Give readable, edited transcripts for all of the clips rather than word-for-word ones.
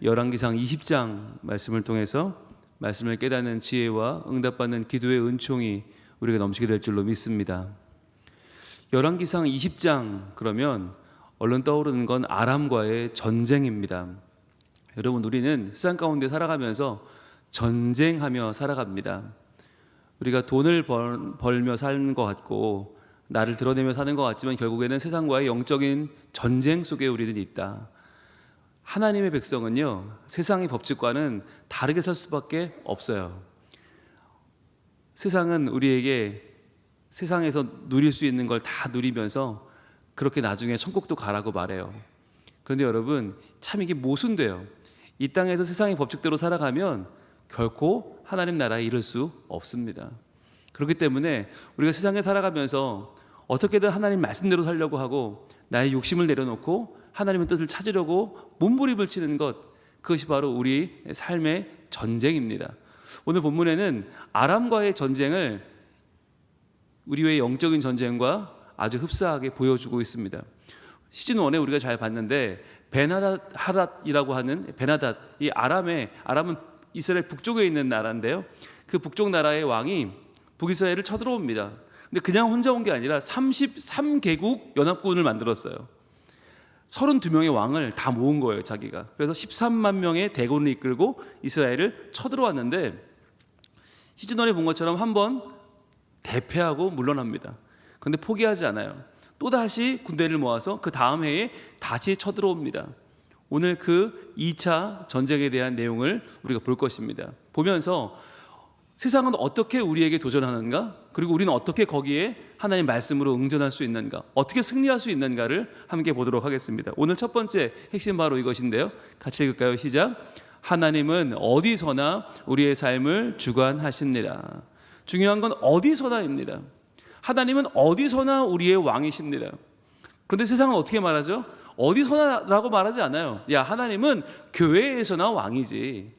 열왕기상 20장 말씀을 통해서 말씀을 깨닫는 지혜와 응답받는 기도의 은총이 우리가 넘치게 될 줄로 믿습니다. 열왕기상 20장 그러면 얼른 떠오르는 건 아람과의 전쟁입니다. 여러분, 우리는 세상 가운데 살아가면서 전쟁하며 살아갑니다. 우리가 돈을 벌며 사는 것 같고 나를 드러내며 사는 것 같지만 결국에는 세상과의 영적인 전쟁 속에 우리는 있다. 하나님의 백성은요, 세상의 법칙과는 다르게 살 수밖에 없어요. 세상은 우리에게 세상에서 누릴 수 있는 걸 다 누리면서 그렇게 나중에 천국도 가라고 말해요. 그런데 여러분, 참 이게 모순돼요. 이 땅에서 세상의 법칙대로 살아가면 결코 하나님 나라에 이를 수 없습니다. 그렇기 때문에 우리가 세상에 살아가면서 어떻게든 하나님 말씀대로 살려고 하고 나의 욕심을 내려놓고 하나님의 뜻을 찾으려고 몸부림을 치는 것, 그것이 바로 우리 삶의 전쟁입니다. 오늘 본문에는 아람과의 전쟁을 우리의 영적인 전쟁과 아주 흡사하게 보여주고 있습니다. 시즌 1에 우리가 잘 봤는데 베나닷이라고 하는 베나닷, 이 아람은 이스라엘 북쪽에 있는 나라인데요, 그 북쪽 나라의 왕이 북이스라엘을 쳐들어옵니다. 근데 그냥 혼자 온 게 아니라 33개국 연합군을 만들었어요. 32명의 왕을 다 모은 거예요, 자기가. 그래서 13만 명의 대군을 이끌고 이스라엘을 쳐들어왔는데 시즌 1에 본 것처럼 한번 대패하고 물러납니다. 그런데 포기하지 않아요. 또다시 군대를 모아서 그 다음 해에 다시 쳐들어옵니다. 오늘 그 2차 전쟁에 대한 내용을 우리가 볼 것입니다. 보면서 세상은 어떻게 우리에게 도전하는가, 그리고 우리는 어떻게 거기에 하나님 말씀으로 응전할 수 있는가, 어떻게 승리할 수 있는가를 함께 보도록 하겠습니다. 오늘 첫 번째 핵심 바로 이것인데요, 같이 읽을까요? 시작. 하나님은 어디서나 우리의 삶을 주관하십니다. 중요한 건 어디서나입니다. 하나님은 어디서나 우리의 왕이십니다. 그런데 세상은 어떻게 말하죠? 어디서나라고 말하지 않아요. 야, 하나님은 교회에서나 왕이지,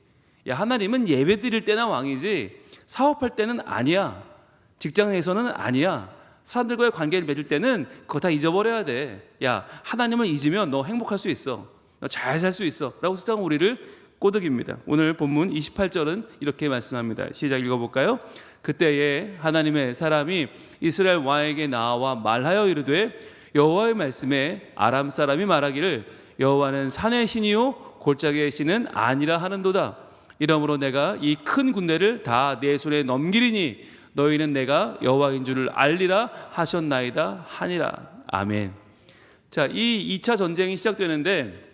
야, 하나님은 예배 드릴 때나 왕이지 사업할 때는 아니야, 직장에서는 아니야, 사람들과의 관계를 맺을 때는 그거 다 잊어버려야 돼. 야, 하나님을 잊으면 너 행복할 수 있어, 너 잘 살 수 있어 라고 세상은 우리를 꼬드깁니다. 오늘 본문 28절은 이렇게 말씀합니다. 시작 읽어볼까요? 그때에 하나님의 사람이 이스라엘 왕에게 나와 말하여 이르되 여호와의 말씀에 아람 사람이 말하기를 여호와는 산의 신이요 골짜기의 신은 아니라 하는도다. 이러므로 내가 이 큰 군대를 다 내 손에 넘기리니 너희는 내가 여호와인 줄을 알리라 하셨나이다 하니라. 아멘. 자, 이 2차 전쟁이 시작되는데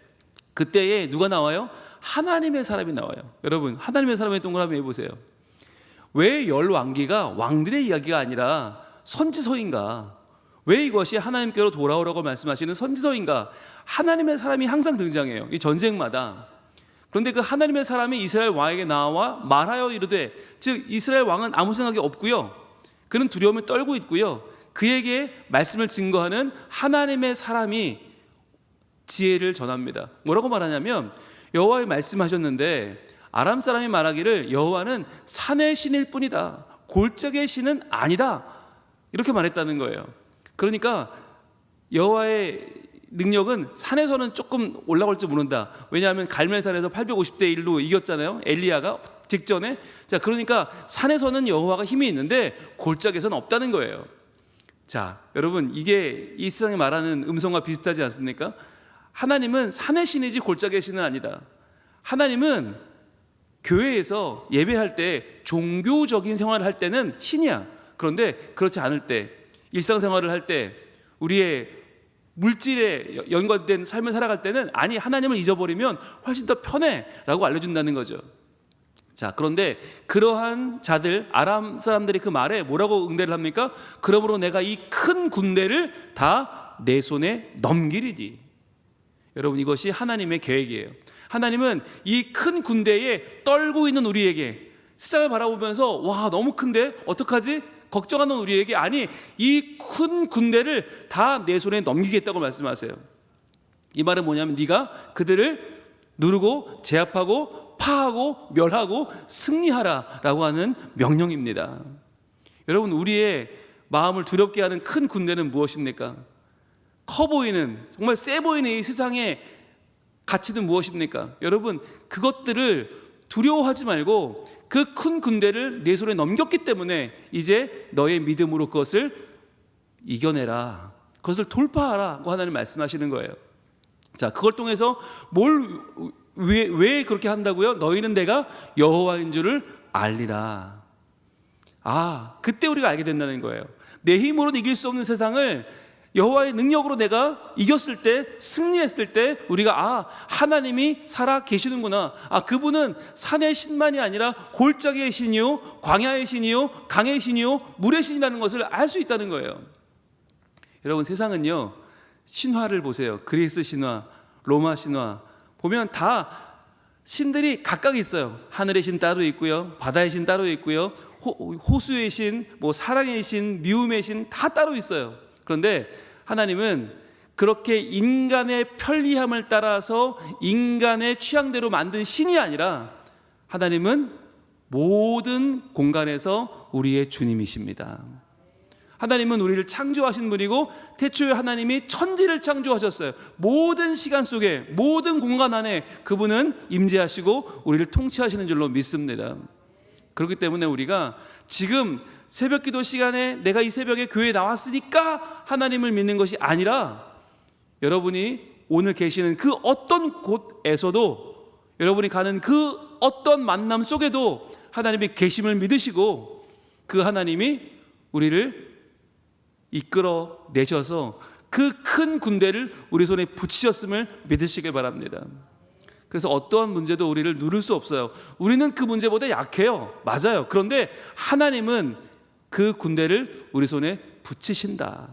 그때에 누가 나와요? 하나님의 사람이 나와요. 여러분, 하나님의 사람의 동그라미 해보세요. 왜 열왕기가 왕들의 이야기가 아니라 선지서인가? 왜 이것이 하나님께로 돌아오라고 말씀하시는 선지서인가? 하나님의 사람이 항상 등장해요, 이 전쟁마다. 그런데 그 하나님의 사람이 이스라엘 왕에게 나와 말하여 이르되, 즉 이스라엘 왕은 아무 생각이 없고요, 그는 두려움에 떨고 있고요, 그에게 말씀을 증거하는 하나님의 사람이 지혜를 전합니다. 뭐라고 말하냐면 여호와의 말씀하셨는데 아람 사람이 말하기를 여호와는 산의 신일 뿐이다, 골짜기의 신은 아니다, 이렇게 말했다는 거예요. 그러니까 여호와의 능력은 산에서는 조금 올라갈지 모른다. 왜냐하면 갈멜산에서 850대 1로 이겼잖아요, 엘리야가 직전에. 자, 그러니까 산에서는 여호와가 힘이 있는데 골짜기에서는 없다는 거예요. 자, 여러분, 이게 이 세상에 말하는 음성과 비슷하지 않습니까? 하나님은 산의 신이지 골짜기의 신은 아니다. 하나님은 교회에서 예배할 때 종교적인 생활을 할 때는 신이야. 그런데 그렇지 않을 때, 일상생활을 할 때, 우리의 물질에 연관된 삶을 살아갈 때는 아니, 하나님을 잊어버리면 훨씬 더 편해 라고 알려준다는 거죠. 자, 그런데 그러한 자들, 아람 사람들이 그 말에 뭐라고 응대를 합니까? 그러므로 내가 이 큰 군대를 다 내 손에 넘기리니. 여러분, 이것이 하나님의 계획이에요. 하나님은 이 큰 군대에 떨고 있는 우리에게, 세상을 바라보면서 와 너무 큰데 어떡하지? 걱정하는 우리에게 아니, 이 큰 군대를 다 내 손에 넘기겠다고 말씀하세요. 이 말은 뭐냐면 네가 그들을 누르고 제압하고 파하고 멸하고 승리하라 라고 하는 명령입니다. 여러분, 우리의 마음을 두렵게 하는 큰 군대는 무엇입니까? 커 보이는, 정말 세 보이는 이 세상의 가치는 무엇입니까? 여러분, 그것들을 두려워하지 말고 그 큰 군대를 내 손에 넘겼기 때문에 이제 너의 믿음으로 그것을 이겨내라, 그것을 돌파하라고 하나님 말씀하시는 거예요. 자, 그걸 통해서 왜 그렇게 한다고요? 너희는 내가 여호와인 줄을 알리라. 그때 우리가 알게 된다는 거예요. 내 힘으로는 이길 수 없는 세상을 여호와의 능력으로 내가 이겼을 때, 승리했을 때 우리가 하나님이 살아 계시는구나. 그분은 산의 신만이 아니라 골짜기의 신이요, 광야의 신이요, 강의 신이요, 물의 신이라는 것을 알 수 있다는 거예요. 여러분, 세상은요, 신화를 보세요. 그리스 신화, 로마 신화 보면 다 신들이 각각 있어요. 하늘의 신 따로 있고요, 바다의 신 따로 있고요, 호수의 신, 사랑의 신, 미움의 신 다 따로 있어요. 그런데 하나님은 그렇게 인간의 편리함을 따라서 인간의 취향대로 만든 신이 아니라 하나님은 모든 공간에서 우리의 주님이십니다. 하나님은 우리를 창조하신 분이고 태초에 하나님이 천지를 창조하셨어요. 모든 시간 속에, 모든 공간 안에 그분은 임재하시고 우리를 통치하시는 줄로 믿습니다. 그렇기 때문에 우리가 지금 새벽 기도 시간에 내가 이 새벽에 교회에 나왔으니까 하나님을 믿는 것이 아니라, 여러분이 오늘 계시는 그 어떤 곳에서도, 여러분이 가는 그 어떤 만남 속에도 하나님이 계심을 믿으시고 그 하나님이 우리를 이끌어 내셔서 그 큰 군대를 우리 손에 붙이셨음을 믿으시길 바랍니다. 그래서 어떠한 문제도 우리를 누를 수 없어요. 우리는 그 문제보다 약해요. 맞아요. 그런데 하나님은 그 군대를 우리 손에 붙이신다.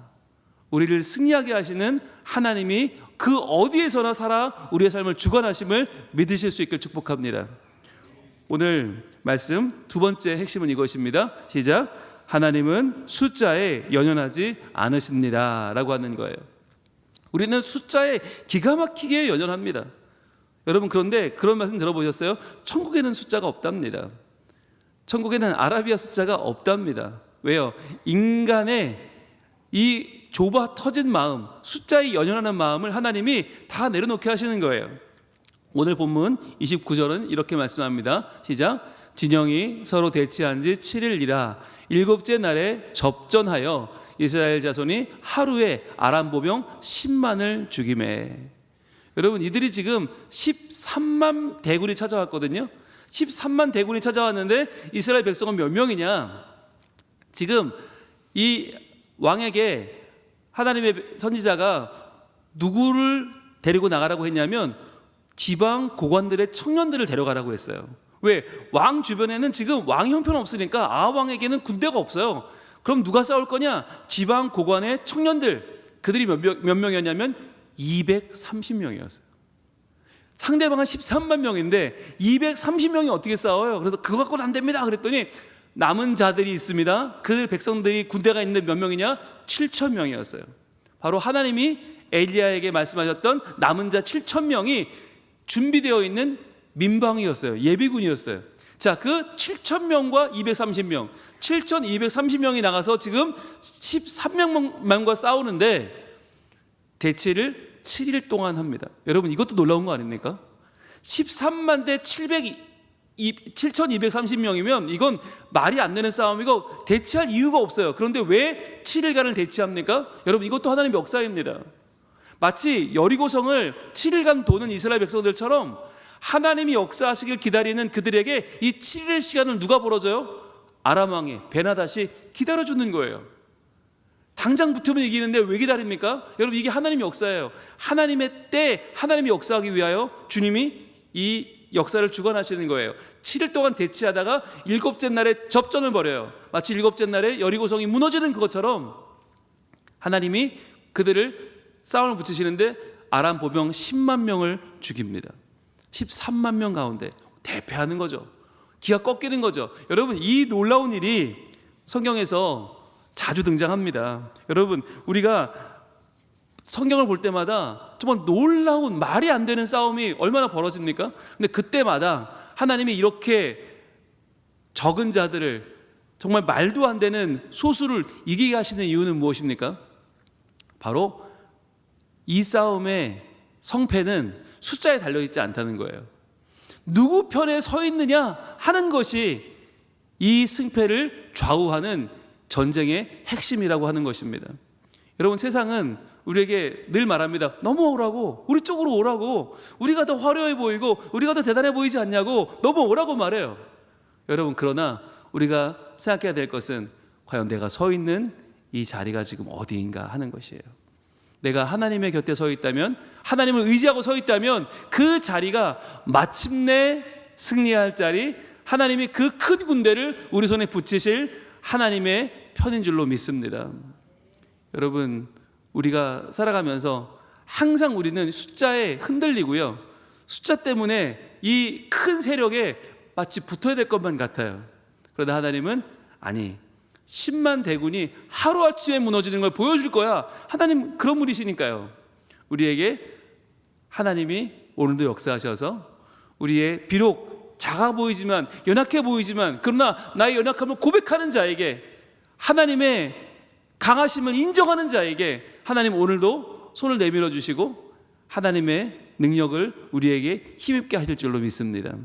우리를 승리하게 하시는 하나님이 그 어디에서나 살아 우리의 삶을 주관하심을 믿으실 수 있길 축복합니다. 오늘 말씀 두 번째 핵심은 이것입니다. 시작. 하나님은 숫자에 연연하지 않으십니다 라고 하는 거예요. 우리는 숫자에 기가 막히게 연연합니다. 여러분, 그런데 그런 말씀 들어보셨어요? 천국에는 숫자가 없답니다. 천국에는 아라비아 숫자가 없답니다. 왜요? 인간의 이 좁아 터진 마음, 숫자에 연연하는 마음을 하나님이 다 내려놓게 하시는 거예요. 오늘 본문 29절은 이렇게 말씀합니다. 시작. 진영이 서로 대치한 지 7일이라 일곱째 날에 접전하여 이스라엘 자손이 하루에 아람 보병 10만을 죽이매. 여러분, 이들이 지금 13만 대군이 찾아왔거든요. 13만 대군이 찾아왔는데 이스라엘 백성은 몇 명이냐? 지금 이 왕에게 하나님의 선지자가 누구를 데리고 나가라고 했냐면 지방 고관들의 청년들을 데려가라고 했어요. 왜? 왕 주변에는 지금 왕이 형편없으니까 왕에게는 군대가 없어요. 그럼 누가 싸울 거냐? 지방 고관의 청년들. 그들이 몇 명이었냐면 230명이었어요. 상대방은 13만 명인데 230명이 어떻게 싸워요? 그래서 그거 갖고는 안 됩니다 그랬더니 남은 자들이 있습니다. 그 백성들이 군대가 있는데 몇 명이냐? 7천 명이었어요. 바로 하나님이 엘리야에게 말씀하셨던 남은 자 7천 명이 준비되어 있는 민방위였어요. 예비군이었어요. 자, 그 7천 명과 230명, 7,230명이 나가서 지금 13명과 싸우는데 대치를 7일 동안 합니다. 여러분, 이것도 놀라운 거 아닙니까? 13만 대 7,230명이면 이건 말이 안 되는 싸움이고 대치할 이유가 없어요. 그런데 왜 7일간을 대치합니까? 여러분, 이것도 하나님의 역사입니다. 마치 여리고성을 7일간 도는 이스라엘 백성들처럼 하나님이 역사하시길 기다리는 그들에게 이 7일의 시간을 누가 벌어줘요? 아람 왕이 베나닷이 기다려주는 거예요. 당장 붙으면 이기는데 왜 기다립니까? 여러분, 이게 하나님의 역사예요. 하나님의 때 하나님이 역사하기 위하여 주님이 이 역사를 주관하시는 거예요. 7일 동안 대치하다가 일곱째 날에 접전을 벌여요. 마치 일곱째 날에 여리고성이 무너지는 것처럼 하나님이 그들을 싸움을 붙이시는데 아람 보병 10만 명을 죽입니다. 13만 명 가운데 대패하는 거죠. 기가 꺾이는 거죠. 여러분, 이 놀라운 일이 성경에서 자주 등장합니다. 여러분, 우리가 성경을 볼 때마다 정말 놀라운 말이 안 되는 싸움이 얼마나 벌어집니까? 근데 그때마다 하나님이 이렇게 적은 자들을, 정말 말도 안 되는 소수를 이기게 하시는 이유는 무엇입니까? 바로 이 싸움의 성패는 숫자에 달려있지 않다는 거예요. 누구 편에 서 있느냐 하는 것이 이 승패를 좌우하는 전쟁의 핵심이라고 하는 것입니다. 여러분, 세상은 우리에게 늘 말합니다. 넘어오라고, 우리 쪽으로 오라고, 우리가 더 화려해 보이고 우리가 더 대단해 보이지 않냐고 넘어오라고 말해요. 여러분, 그러나 우리가 생각해야 될 것은 과연 내가 서 있는 이 자리가 지금 어디인가 하는 것이에요. 내가 하나님의 곁에 서 있다면, 하나님을 의지하고 서 있다면 그 자리가 마침내 승리할 자리, 하나님이 그 큰 군대를 우리 손에 붙이실 하나님의 편인 줄로 믿습니다. 여러분, 우리가 살아가면서 항상 우리는 숫자에 흔들리고요, 숫자 때문에 이 큰 세력에 마치 붙어야 될 것만 같아요. 그러나 하나님은 아니, 10만 대군이 하루아침에 무너지는 걸 보여줄 거야. 하나님 그런 분이시니까요. 우리에게 하나님이 오늘도 역사하셔서 우리의 비록 작아 보이지만, 연약해 보이지만, 그러나 나의 연약함을 고백하는 자에게, 하나님의 강하심을 인정하는 자에게 하나님 오늘도 손을 내밀어 주시고 하나님의 능력을 우리에게 힘입게 하실 줄로 믿습니다.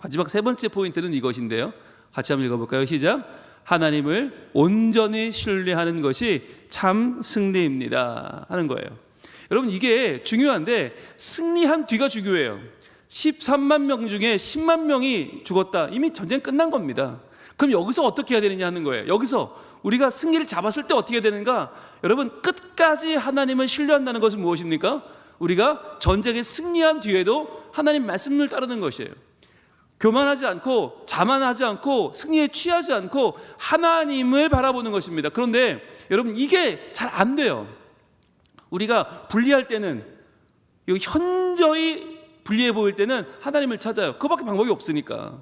마지막 세 번째 포인트는 이것인데요, 같이 한번 읽어볼까요? 시작. 하나님을 온전히 신뢰하는 것이 참 승리입니다 하는 거예요. 여러분, 이게 중요한데 승리한 뒤가 중요해요. 13만 명 중에 10만 명이 죽었다. 이미 전쟁 끝난 겁니다. 그럼 여기서 어떻게 해야 되느냐 하는 거예요. 여기서 우리가 승리를 잡았을 때 어떻게 해야 되는가? 여러분, 끝까지 하나님을 신뢰한다는 것은 무엇입니까? 우리가 전쟁에 승리한 뒤에도 하나님 말씀을 따르는 것이에요. 교만하지 않고 자만하지 않고 승리에 취하지 않고 하나님을 바라보는 것입니다. 그런데 여러분, 이게 잘 안 돼요. 우리가 분리할 때는, 현저히 불리해 보일 때는 하나님을 찾아요. 그거밖에 방법이 없으니까.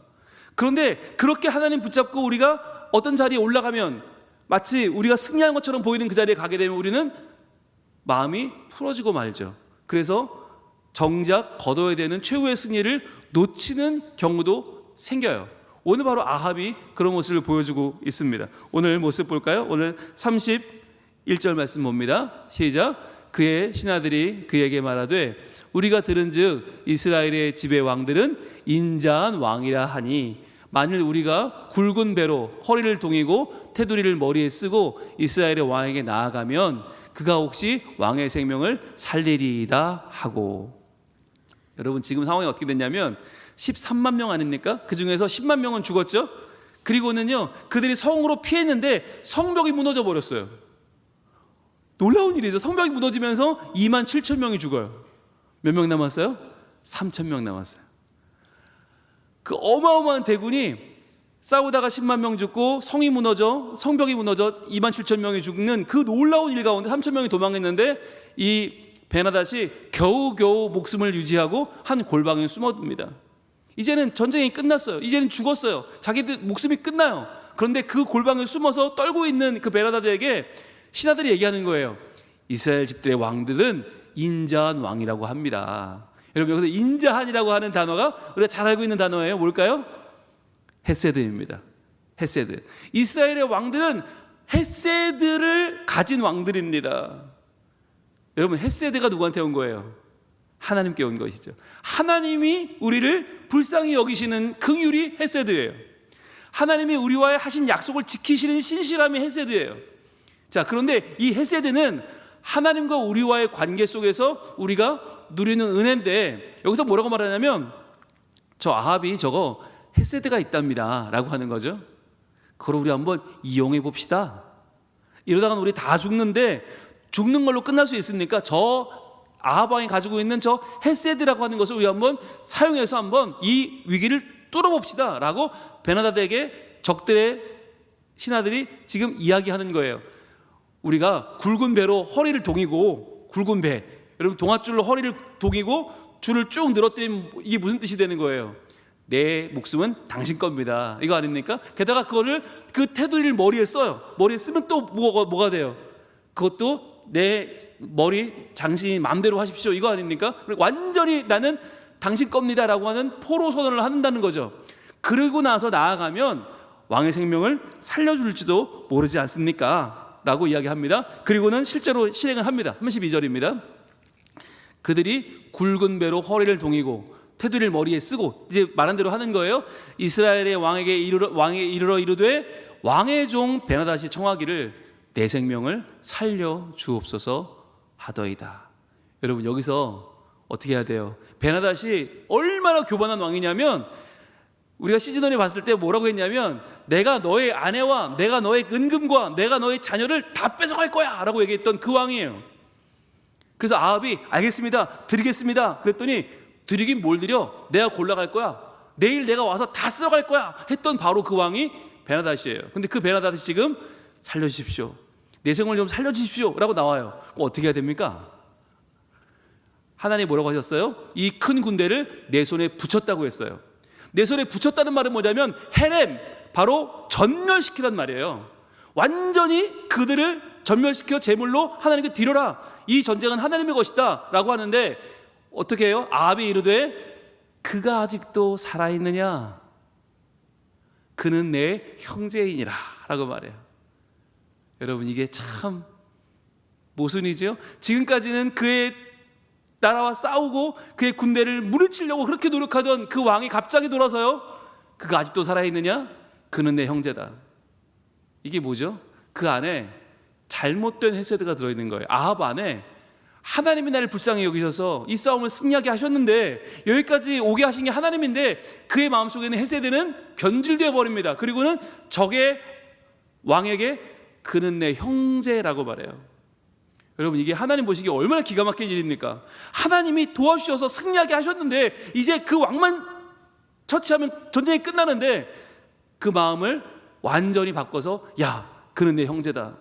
그런데 그렇게 하나님 붙잡고 우리가 어떤 자리에 올라가면 마치 우리가 승리한 것처럼 보이는 그 자리에 가게 되면 우리는 마음이 풀어지고 말죠. 그래서 정작 거둬야 되는 최후의 승리를 놓치는 경우도 생겨요. 오늘 바로 아합이 그런 모습을 보여주고 있습니다. 오늘 모습 볼까요? 오늘 31절 말씀 봅니다. 시작. 그의 신하들이 그에게 말하되 우리가 들은즉 이스라엘의 지배 왕들은 인자한 왕이라 하니 만일 우리가 굵은 배로 허리를 동이고 테두리를 머리에 쓰고 이스라엘의 왕에게 나아가면 그가 혹시 왕의 생명을 살리리이다 하고. 여러분, 지금 상황이 어떻게 됐냐면 13만 명 아닙니까? 그 중에서 10만 명은 죽었죠. 그리고는요, 그들이 성으로 피했는데 성벽이 무너져 버렸어요. 놀라운 일이죠. 성벽이 무너지면서 2만 7천 명이 죽어요. 몇 명 남았어요? 3천 명 남았어요. 그 어마어마한 대군이 싸우다가 10만 명 죽고 성이 무너져, 성벽이 무너져 2만 7천 명이 죽는 그 놀라운 일 가운데 3천 명이 도망했는데 이 베나닷이 겨우겨우 목숨을 유지하고 한 골방에 숨어듭니다. 이제는 전쟁이 끝났어요. 이제는 죽었어요. 자기들 목숨이 끝나요. 그런데 그 골방에 숨어서 떨고 있는 그 베나닷에게 신하들이 얘기하는 거예요. 이스라엘 집들의 왕들은 인자한 왕이라고 합니다. 여러분, 여기서 인자한이라고 하는 단어가 우리가 잘 알고 있는 단어예요. 뭘까요? 헤세드입니다. 헤세드. 이스라엘의 왕들은 헤세드를 가진 왕들입니다. 여러분, 헤세드가 누구한테 온 거예요? 하나님께 온 것이죠. 하나님이 우리를 불쌍히 여기시는 긍휼이 헤세드예요. 하나님이 우리와의 하신 약속을 지키시는 신실함이 헤세드예요. 자, 그런데 이 헤세드는 하나님과 우리와의 관계 속에서 우리가 누리는 은혜인데, 여기서 뭐라고 말하냐면 저 아합이 저거 헤세드가 있답니다 라고 하는 거죠. 그걸 우리 한번 이용해 봅시다. 이러다가 우리 다 죽는데 죽는 걸로 끝날 수 있습니까? 저 아합 왕이 가지고 있는 저 헤세드라고 하는 것을 우리 한번 사용해서 한번 이 위기를 뚫어봅시다 라고 베나닷에게 적들의 신하들이 지금 이야기하는 거예요. 우리가 굵은 배로 허리를 동이고, 굵은 배, 여러분 동아줄로 허리를 동이고 줄을 쭉 늘어뜨리면 이게 무슨 뜻이 되는 거예요? 내 목숨은 당신 겁니다, 이거 아닙니까? 게다가 그거를 그 테두리를 머리에 써요. 머리에 쓰면 또 뭐가 돼요? 그것도 내 머리 당신이 마음대로 하십시오, 이거 아닙니까? 완전히 나는 당신 겁니다 라고 하는 포로 선언을 한다는 거죠. 그러고 나서 나아가면 왕의 생명을 살려줄지도 모르지 않습니까? 라고 이야기합니다. 그리고는 실제로 실행을 합니다. 32절입니다. 그들이 굵은 배로 허리를 동이고 테두리를 머리에 쓰고 이제 말한 대로 하는 거예요. 이스라엘의 왕에게 이르러 이르되 왕의 종 베나다시 청하기를 내 생명을 살려 주옵소서 하더이다. 여러분 여기서 어떻게 해야 돼요? 베나다시 얼마나 교만한 왕이냐면 우리가 시즈논에 봤을 때 뭐라고 했냐면 내가 너의 아내와 내가 너의 은금과 내가 너의 자녀를 다 뺏어갈 거야 라고 얘기했던 그 왕이에요. 그래서 아합이 알겠습니다 드리겠습니다 그랬더니 드리긴 뭘 드려? 내가 골라갈 거야. 내일 내가 와서 다 쓸어갈 거야 했던 바로 그 왕이 베나다시예요. 근데 그 베나다시 지금 살려주십시오, 내 생을 좀 살려주십시오 라고 나와요. 어떻게 해야 됩니까? 하나님이 뭐라고 하셨어요? 이 큰 군대를 내 손에 붙였다고 했어요. 내 손에 붙였다는 말은 뭐냐면 헤렘, 바로 전멸시키란 말이에요. 완전히 그들을 전멸시켜 제물로 하나님께 드려라, 이 전쟁은 하나님의 것이다 라고 하는데 어떻게 해요? 아합이 이르되 그가 아직도 살아있느냐? 그는 내 형제이니라 라고 말해요. 여러분 이게 참 모순이죠. 지금까지는 그의 나라와 싸우고 그의 군대를 무너뜨리려고 그렇게 노력하던 그 왕이 갑자기 돌아서요, 그가 아직도 살아있느냐? 그는 내 형제다. 이게 뭐죠? 그 안에 잘못된 헤세드가 들어있는 거예요. 아합 안에 하나님이 나를 불쌍히 여기셔서 이 싸움을 승리하게 하셨는데 여기까지 오게 하신 게 하나님인데 그의 마음속에 있는 헤세드는 변질되어 버립니다. 그리고는 적의 왕에게 그는 내 형제라고 말해요. 여러분 이게 하나님 보시기에 얼마나 기가 막힌 일입니까? 하나님이 도와주셔서 승리하게 하셨는데 이제 그 왕만 처치하면 전쟁이 끝나는데 그 마음을 완전히 바꿔서 야 그는 내 형제다.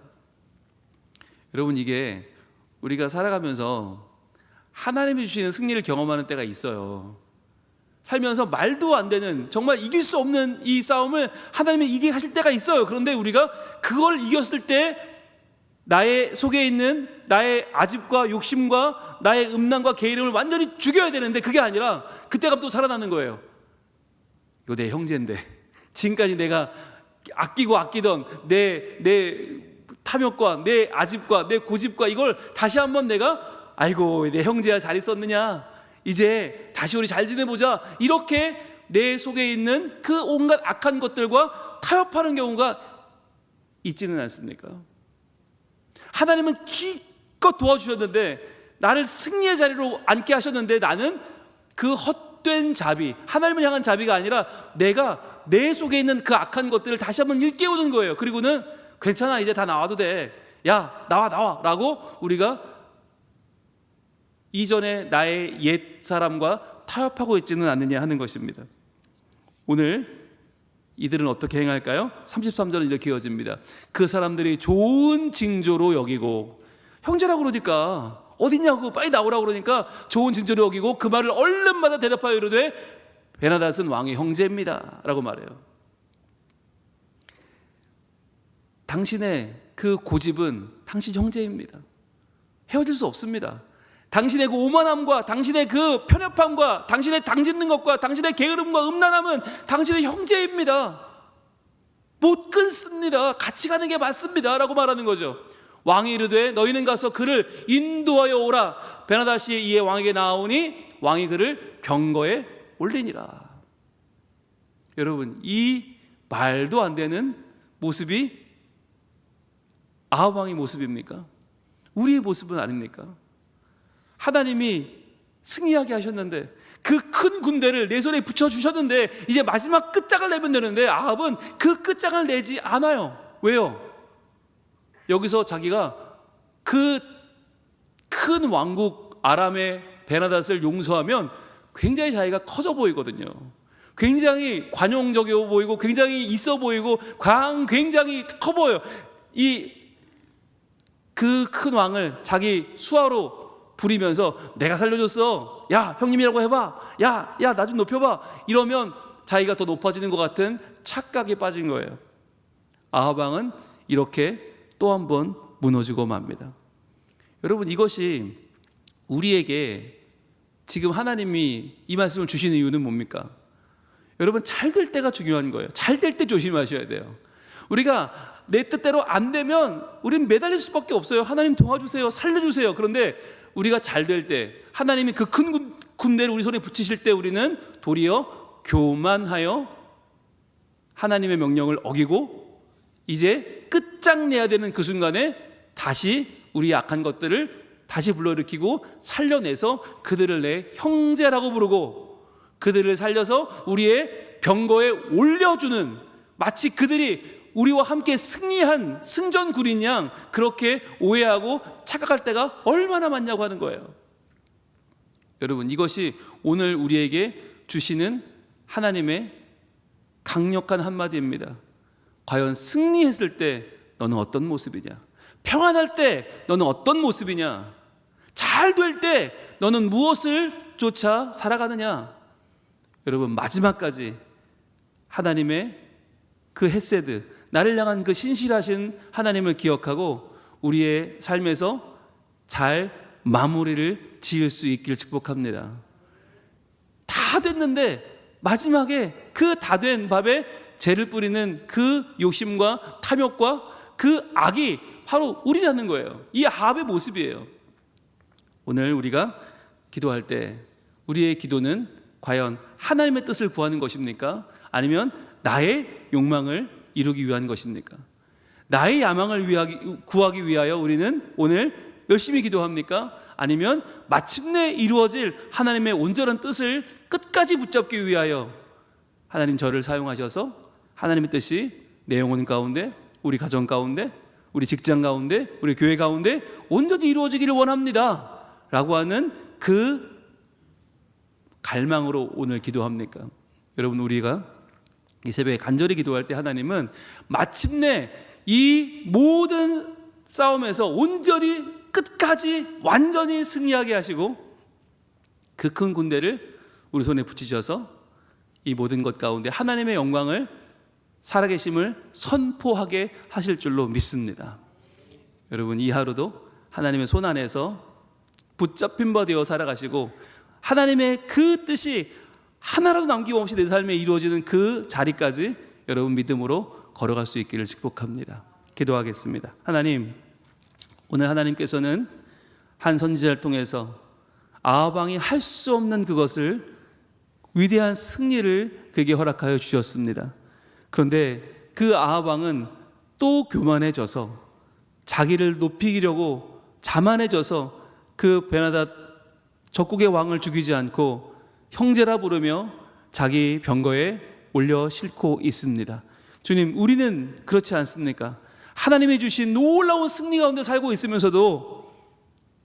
여러분 이게 우리가 살아가면서 하나님이 주시는 승리를 경험하는 때가 있어요. 살면서 말도 안 되는 정말 이길 수 없는 이 싸움을 하나님이 이기게 하실 때가 있어요. 그런데 우리가 그걸 이겼을 때 나의 속에 있는 나의 아집과 욕심과 나의 음란과 게으름을 완전히 죽여야 되는데 그게 아니라 그때가 또 살아나는 거예요. 이거 내 형제인데 지금까지 내가 아끼고 아끼던 내 탐욕과 내 아집과 내 고집과 이걸 다시 한번 내가 아이고 내 형제야 잘 있었느냐, 이제 다시 우리 잘 지내보자, 이렇게 내 속에 있는 그 온갖 악한 것들과 타협하는 경우가 있지는 않습니까? 하나님은 기껏 도와주셨는데 나를 승리의 자리로 앉게 하셨는데 나는 그 헛된 자비, 하나님을 향한 자비가 아니라 내가 내 속에 있는 그 악한 것들을 다시 한번 일깨우는 거예요. 그리고는 괜찮아 이제 다 나와도 돼, 야 나와 라고 우리가 이전에 나의 옛 사람과 타협하고 있지는 않느냐 하는 것입니다. 오늘 이들은 어떻게 행할까요? 33절은 이렇게 이어집니다. 그 사람들이 좋은 징조로 여기고, 형제라고 그러니까 어딨냐고 빨리 나오라고 그러니까 좋은 징조로 여기고 그 말을 얼른마다 대답하여 이르되 베나닷은 왕의 형제입니다 라고 말해요. 당신의 그 고집은 당신 형제입니다. 헤어질 수 없습니다. 당신의 그 오만함과 당신의 그 편협함과 당신의 당짓는 것과 당신의 게으름과 음란함은 당신의 형제입니다. 못 끊습니다. 같이 가는 게 맞습니다 라고 말하는 거죠. 왕이 이르되 너희는 가서 그를 인도하여 오라. 베나닷이 이에 왕에게 나오니 왕이 그를 병거에 올리니라. 여러분 이 말도 안 되는 모습이 아합 왕의 모습입니까? 우리의 모습은 아닙니까? 하나님이 승리하게 하셨는데 그 큰 군대를 내 손에 붙여주셨는데 이제 마지막 끝장을 내면 되는데 아합은 그 끝장을 내지 않아요. 왜요? 여기서 자기가 그 큰 왕국 아람의 베나닷을 용서하면 굉장히 자기가 커져 보이거든요. 굉장히 관용적이어 보이고 굉장히 있어 보이고 굉장히 커 보여요. 그 큰 왕을 자기 수하로 부리면서 내가 살려줬어, 야 형님이라고 해봐, 야 나 좀 높여봐, 이러면 자기가 더 높아지는 것 같은 착각에 빠진 거예요. 아합 왕은 이렇게 또 한 번 무너지고 맙니다. 여러분 이것이 우리에게 지금 하나님이 이 말씀을 주시는 이유는 뭡니까? 여러분 잘 될 때가 중요한 거예요. 잘 될 때 조심하셔야 돼요. 우리가 내 뜻대로 안 되면 우리는 매달릴 수밖에 없어요. 하나님 도와주세요, 살려주세요. 그런데 우리가 잘 될 때, 하나님이 그 큰 군대를 우리 손에 붙이실 때 우리는 도리어 교만하여 하나님의 명령을 어기고 이제 끝장내야 되는 그 순간에 다시 우리 약한 것들을 다시 불러일으키고 살려내서 그들을 내 형제라고 부르고 그들을 살려서 우리의 병거에 올려주는, 마치 그들이 우리와 함께 승리한 승전군인 양 그렇게 오해하고 착각할 때가 얼마나 많냐고 하는 거예요. 여러분, 이것이 오늘 우리에게 주시는 하나님의 강력한 한마디입니다. 과연 승리했을 때 너는 어떤 모습이냐? 평안할 때 너는 어떤 모습이냐? 잘 될 때 너는 무엇을 쫓아 살아가느냐? 여러분, 마지막까지 하나님의 그 헤세드, 나를 향한 그 신실하신 하나님을 기억하고 우리의 삶에서 잘 마무리를 지을 수 있기를 축복합니다. 다 됐는데 마지막에 그 다 된 밥에 재를 뿌리는 그 욕심과 탐욕과 그 악이 바로 우리라는 거예요. 이 아합의 모습이에요. 오늘 우리가 기도할 때 우리의 기도는 과연 하나님의 뜻을 구하는 것입니까? 아니면 나의 욕망을 이루기 위한 것입니까? 나의 야망을 구하기 위하여 우리는 오늘 열심히 기도합니까? 아니면 마침내 이루어질 하나님의 온전한 뜻을 끝까지 붙잡기 위하여 하나님 저를 사용하셔서 하나님의 뜻이 내 영혼 가운데, 우리 가정 가운데, 우리 직장 가운데, 우리 교회 가운데 온전히 이루어지기를 원합니다 라고 하는 그 갈망으로 오늘 기도합니까? 여러분, 우리가 이 새벽에 간절히 기도할 때 하나님은 마침내 이 모든 싸움에서 온전히 끝까지 완전히 승리하게 하시고 그 큰 군대를 우리 손에 붙이셔서 이 모든 것 가운데 하나님의 영광을 살아계심을 선포하게 하실 줄로 믿습니다. 여러분, 이 하루도 하나님의 손 안에서 붙잡힌 바 되어 살아가시고 하나님의 그 뜻이 하나라도 남김없이 내 삶에 이루어지는 그 자리까지 여러분 믿음으로 걸어갈 수 있기를 축복합니다. 기도하겠습니다. 하나님, 오늘 하나님께서는 한 선지자를 통해서 아합 왕이 할 수 없는 그것을, 위대한 승리를 그에게 허락하여 주셨습니다. 그런데 그 아합 왕은 또 교만해져서 자기를 높이려고 자만해져서 그 베나닷 적국의 왕을 죽이지 않고 형제라 부르며 자기 병거에 올려 싣고 있습니다. 주님, 우리는 그렇지 않습니까? 하나님이 주신 놀라운 승리 가운데 살고 있으면서도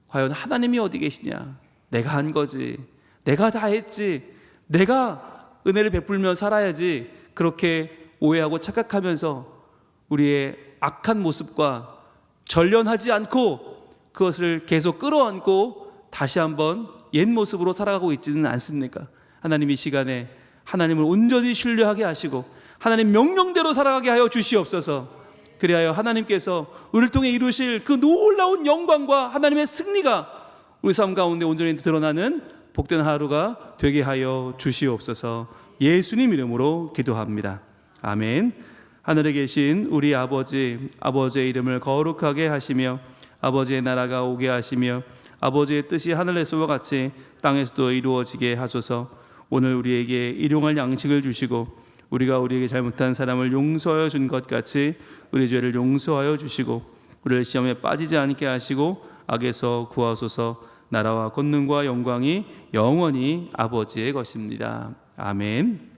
과연 하나님이 어디 계시냐? 내가 한 거지, 내가 다 했지, 내가 은혜를 베풀며 살아야지, 그렇게 오해하고 착각하면서 우리의 악한 모습과 전련하지 않고 그것을 계속 끌어안고 다시 한번 옛 모습으로 살아가고 있지는 않습니까? 하나님, 이 시간에 하나님을 온전히 신뢰하게 하시고 하나님 명령대로 살아가게 하여 주시옵소서. 그리하여 하나님께서 우리를 통해 이루실 그 놀라운 영광과 하나님의 승리가 우리 삶 가운데 온전히 드러나는 복된 하루가 되게 하여 주시옵소서. 예수님 이름으로 기도합니다. 아멘. 하늘에 계신 우리 아버지, 아버지의 이름을 거룩하게 하시며 아버지의 나라가 오게 하시며 아버지의 뜻이 하늘에서와 같이 땅에서도 이루어지게 하소서. 오늘 우리에게 일용할 양식을 주시고 우리가 우리에게 잘못한 사람을 용서하여 준 것 같이 우리 죄를 용서하여 주시고 우리를 시험에 빠지지 않게 하시고 악에서 구하소서. 나라와 권능과 영광이 영원히 아버지의 것입니다. 아멘.